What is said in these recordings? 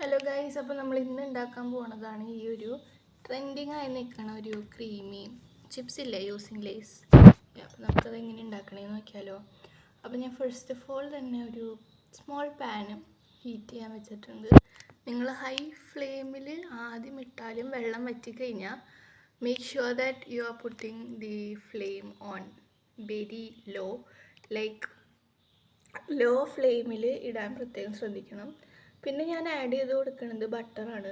Hello guys, അപ്പോൾ നമ്മൾ ഇന്ന് ഉണ്ടാക്കാൻ പോകുന്നതാണ് ഈ ഒരു ട്രെൻഡിങ് ആയി നിൽക്കുന്ന ഒരു ക്രീമി ചിപ്സ് ഇല്ലേ, യൂസിങ് ലേസ്. അപ്പോൾ നമുക്കത് എങ്ങനെ ഉണ്ടാക്കണമെന്ന് നോക്കിയാലോ. അപ്പോൾ ഞാൻ ഫസ്റ്റ് ഓഫ് ഓൾ തന്നെ ഒരു സ്മോൾ പാന് ഹീറ്റ് ചെയ്യാൻ വെച്ചിട്ടുണ്ട്. നിങ്ങൾ ഹൈ ഫ്ലെയിമിൽ ആദ്യം ഇട്ടാലും വെള്ളം വറ്റിക്കഴിഞ്ഞാൽ make sure that you are putting the flame on very low. Like low ഫ്ലെയിമിൽ ഇടാൻ പ്രത്യേകം ശ്രദ്ധിക്കണം. പിന്നെ ഞാൻ ആഡ് ചെയ്ത് കൊടുക്കുന്നത് ബട്ടറാണ്.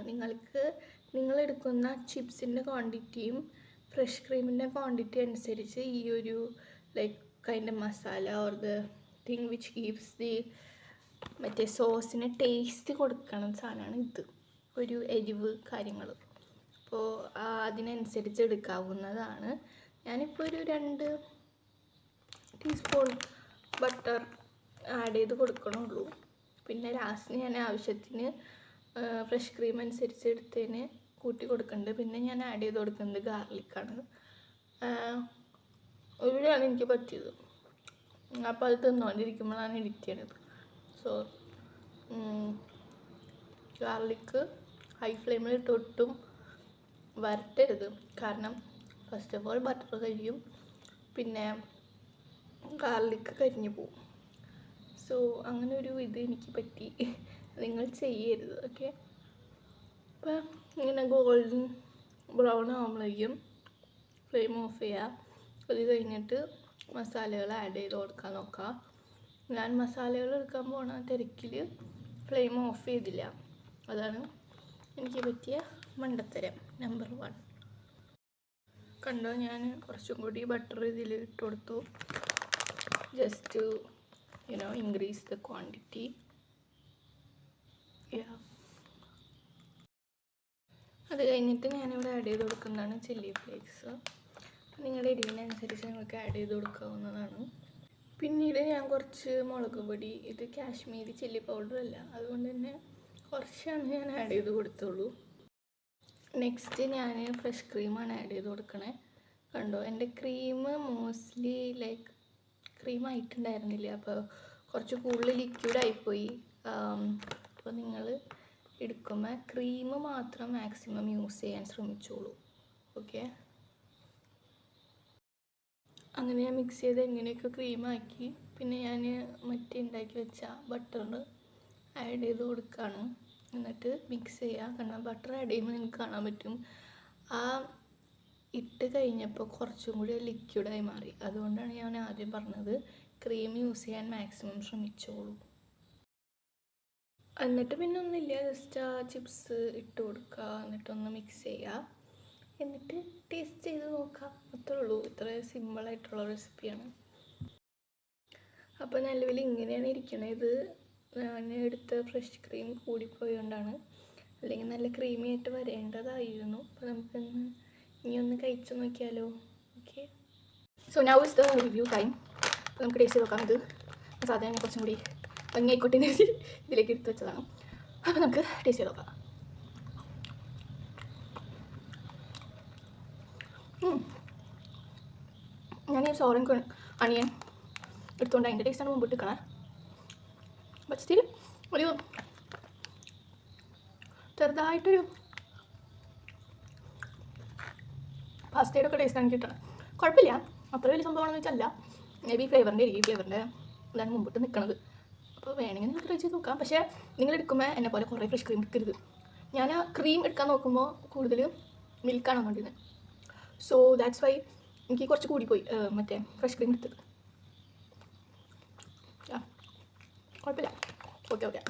നിങ്ങളെടുക്കുന്ന ചിപ്സിൻ്റെ ക്വാണ്ടിറ്റിയും ഫ്രഷ് ക്രീമിൻ്റെ ക്വാണ്ടിറ്റി അനുസരിച്ച് ഈ ഒരു like kind of masala or the thing which gives the മറ്റേ സോസിന് ടേസ്റ്റ് കൊടുക്കണം സാധനമാണ് ഇത്, ഒരു എരിവ് കാര്യങ്ങൾ. അപ്പോൾ അതിനനുസരിച്ച് എടുക്കാവുന്നതാണ്. ഞാനിപ്പോൾ ഒരു 2 ടീസ്പൂൺ ബട്ടർ ആഡ് ചെയ്ത് കൊടുക്കണുള്ളൂ. പിന്നെ ലാസ്റ്റ് ഞാൻ ആവശ്യത്തിന് ഫ്രഷ് ക്രീം അനുസരിച്ച് എടുത്തതിന് കൂട്ടി കൊടുക്കുന്നുണ്ട്. പിന്നെ ഞാൻ ആഡ് ചെയ്ത് കൊടുക്കുന്നത് ഗാർലിക്കാണ്. ഇവിടെയാണ് എനിക്ക് പറ്റിയത്. അപ്പോൾ അത് തിന്നുകൊണ്ടിരിക്കുമ്പോഴാണ് എഡിറ്റ് ചെയ്യണത്. സോ ഗാർലിക്ക് ഹൈ ഫ്ലെയിമിൽ ഇട്ടൊട്ടും വരട്ടരുത്. കാരണം ഫസ്റ്റ് ഓഫ് ഓൾ ബട്ടർ കരിയും, പിന്നെ ഗാർലിക്ക് കരിഞ്ഞു പോവും. സോ അങ്ങനെ ഒരു ഇത് എനിക്ക് പറ്റി. നിങ്ങൾ ചെയ്യരുത്, ഓക്കെ. അപ്പം ഇങ്ങനെ ഗോൾഡൻ ബ്രൗൺ ആകുമ്പോഴേക്കും ഫ്ലെയിം ഓഫ് ചെയ്യുക. അത് കഴിഞ്ഞിട്ട് മസാലകൾ ആഡ് ചെയ്ത് കൊടുക്കാൻ നോക്കുക. ഞാൻ മസാലകൾ എടുക്കാൻ പോണ തിരക്കിൽ ഫ്ലെയിം ഓഫ് ചെയ്തില്ല. അതാണ് എനിക്ക് പറ്റിയ മണ്ടത്തരം നമ്പർ 1. കണ്ടോ, ഞാൻ കുറച്ചും കൂടി ബട്ടർ ഇതിൽ ഇട്ട് കൊടുത്തു, ജസ്റ്റ് increase the quantity. അത് കഴിഞ്ഞിട്ട് ഞാനിവിടെ ആഡ് ചെയ്ത് കൊടുക്കുന്നതാണ് ചില്ലി ഫ്ലേക്സ്. നിങ്ങളുടെ എരിവിനനുസരിച്ച് നിങ്ങൾക്ക് ആഡ് ചെയ്ത് കൊടുക്കാവുന്നതാണ്. പിന്നീട് ഞാൻ കുറച്ച് മുളക് പൊടി, ഇത് കാശ്മീരി ചില്ലി പൗഡർ അല്ല, അതുകൊണ്ട് തന്നെ കുറച്ചാണ് ഞാൻ ആഡ് ചെയ്ത് കൊടുത്തുള്ളൂ. നെക്സ്റ്റ് ഞാൻ ഫ്രഷ് ക്രീമാണ് ആഡ് ചെയ്ത് കൊടുക്കണേ. കണ്ടോ, എൻ്റെ ക്രീം മോസ്റ്റ്ലി ലൈക്ക് ക്രീം ആയിട്ടുണ്ടായിരുന്നില്ല, അപ്പോൾ കുറച്ച് കൂടുതൽ ലിക്വിഡായിപ്പോയി. അപ്പോൾ നിങ്ങൾ എടുക്കുമ്പോൾ ക്രീം മാത്രം മാക്സിമം യൂസ് ചെയ്യാൻ ശ്രമിച്ചോളൂ, ഓക്കെ. അങ്ങനെ ഞാൻ മിക്സ് ചെയ്ത് എങ്ങനെയൊക്കെ ക്രീമാക്കി. പിന്നെ ഞാൻ മറ്റേ ഉണ്ടാക്കി വെച്ച ബട്ടർ ആഡ് ചെയ്ത് കൊടുക്കുകയാണ്. എന്നിട്ട് മിക്സ് ചെയ്യുക. കാരണം ബട്ടർ ആഡ് ചെയ്യുമ്പോൾ നിങ്ങൾക്ക് കാണാൻ പറ്റും, ആ ഇട്ട് കഴിഞ്ഞപ്പോൾ കുറച്ചും കൂടി ലിക്വിഡായി മാറി. അതുകൊണ്ടാണ് ഞാൻ ആദ്യം പറഞ്ഞത് ക്രീം യൂസ് ചെയ്യാൻ മാക്സിമം ശ്രമിച്ചോളൂ. എന്നിട്ട് പിന്നെ ഒന്നുമില്ല, ജസ്റ്റ് ആ ചിപ്സ് ഇട്ട് കൊടുക്കുക, എന്നിട്ടൊന്ന് മിക്സ് ചെയ്യുക, എന്നിട്ട് ടേസ്റ്റ് ചെയ്ത് നോക്കുക. അത്രേ ഉള്ളൂ. ഇത്ര സിമ്പിളായിട്ടുള്ള റെസിപ്പിയാണ്. അപ്പോൾ നിലവിൽ ഇങ്ങനെയാണ് ഇരിക്കണത്. ഇത് ഞാൻ എടുത്ത ഫ്രഷ് ക്രീം കൂടിപ്പോയതുകൊണ്ടാണ്, അല്ലെങ്കിൽ നല്ല ക്രീമി ആയിട്ട് വരേണ്ടതായിരുന്നു. അപ്പോൾ നമുക്കൊന്ന് ഇനി ഒന്ന് കഴിച്ചു നോക്കിയാലോ, okay. So now is the review time. നമുക്ക് ടേസ്റ്റ് ചെയ്ത് നോക്കാം. ഇത് സാധാരണ ഞാൻ കുറച്ചും കൂടി ഭംഗിയായിക്കോട്ടെ ഇതിലേക്ക് എടുത്ത് വെച്ചതാണ്. അപ്പോൾ നമുക്ക് ടേസ്റ്റ് ചെയ്ത് നോക്കാം. ഞാൻ ഈ സോറൻ അണിയൻ എടുത്തുകൊണ്ട് അതിൻ്റെ ടേസ്റ്റാണ് മുമ്പിട്ട് നിൽക്കണേ. ബട്ട് സ്റ്റിൽ ഒരു ചെറുതായിട്ടൊരു പാസ്റ്റയുടെ ഒക്കെ ടേസ്റ്റാണ് കിട്ടണം. കുഴപ്പമില്ല, അത്ര വലിയ സംഭവമാണെന്ന് വെച്ചല്ല. മേ ബി ഫ്ലേവറിൻ്റെ ഇതാണ് മുമ്പിട്ട് നിൽക്കുന്നത്. അപ്പോൾ വേണമെങ്കിൽ നിങ്ങൾക്ക് ട്രൈ ചെയ്ത് നോക്കാം. പക്ഷേ നിങ്ങൾ എടുക്കുമ്പോൾ എന്നെ പോലെ കുറേ ഫ്രഷ് ക്രീം എടുക്കരുത്. ഞാൻ ആ ക്രീം എടുക്കാൻ നോക്കുമ്പോൾ കൂടുതൽ മിൽക്കാണ് വന്നുകൊണ്ടിരുന്നത്. സോ ദാറ്റ്സ് വൈ എനിക്ക് കുറച്ച് കൂടിപ്പോയി മറ്റേ ഫ്രഷ് ക്രീം എടുത്തത്. കുഴപ്പമില്ല, ഓക്കെ.